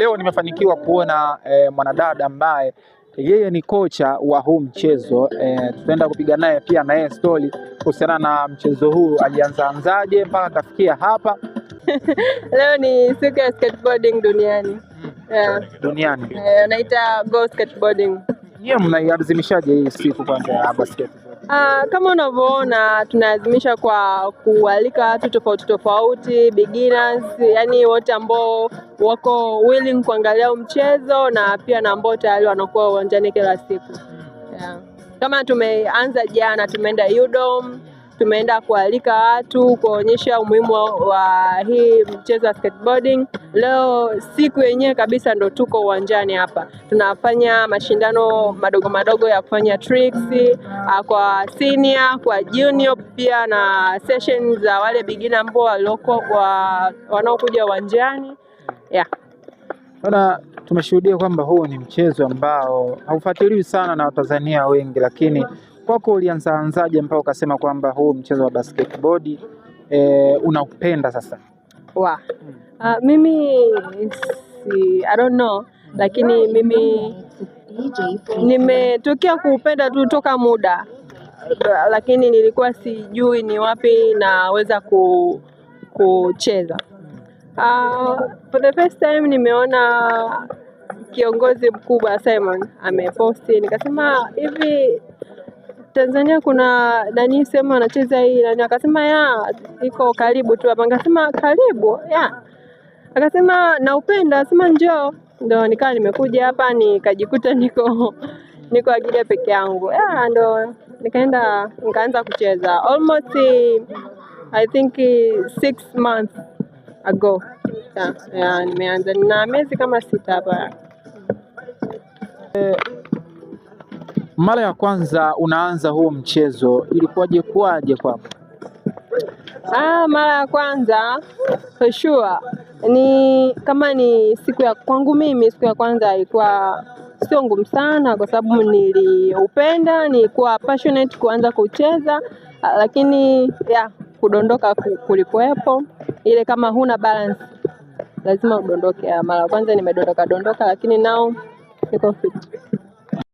leo nimefanikiwa kuona mwanadada ambaye yeye ni kocha wa huu mchezo. Tutaenda kupiga naye pia na yeye story kuhusiana na mchezo huu, alianzaje mpaka akafikia hapa. Leo ni siku ya skateboarding duniani. Duniani. Naita Go Skateboarding. Yeye mnaiadhimishaje hii siku kwanza ya basketball? Kama unavyoona tunaadhimisha kwa kualika watu tofauti tofauti, beginners, yani wote ambao wako willing kuangalia mchezo na pia na ambao tayari wanakuwa uwanjani kila siku. Kama tumeanza jana, tumeenda UDOM, tumeenda kualika watu kuonyesha umuhimu wa hii mchezo wa skateboarding. Leo siku yenyewe kabisa ndo tuko uwanjani hapa. Tunafanya mashindano madogo madogo ya kufanya tricks kwa senior, kwa junior, pia na sessions za wale beginner ambao wanaokuja uwanjani. Bwana, tumeshuhudia kwamba huu ni mchezo ambao haufuatiliwi sana na Watanzania wengi, lakini kwako ulianzaje mpaka ukasema kwamba huu mchezo wa basketball unaupenda sasa? Mimi I don't know, lakini mimi nimetokea kuupenda tu toka muda, lakini nilikuwa sijui ni wapi naweza kucheza. For the first time nimeona kiongozi mkubwa Simon ameposti, nikasema hivi Tanzania kuna nani sema anacheza hii nani, akasema iko karibu tu hapa. Nikasema karibu? Akasema naupenda, akasema njoo. Ndio nikawa nimekuja hapa nikajikuta niko ajili peke yangu. Ndio nikaanza kucheza almost I think 6 months ago. Nimeanza na miezi kama 6 hapa. Mara ya kwanza unaanza huu mchezo ilikuwaje kwako? Mara ya kwanza for sure ni kama ni siku ya kwangu mimi, siku ya kwanza ilikuwa sio ngumu sana kwa sababu niliupenda, nilikuwa passionate kuanza kucheza, lakini kudondoka kulikuwepo. Ile kama huna balance lazima udondoke. Mara ya kwanza nimedondoka, lakini now niko fit.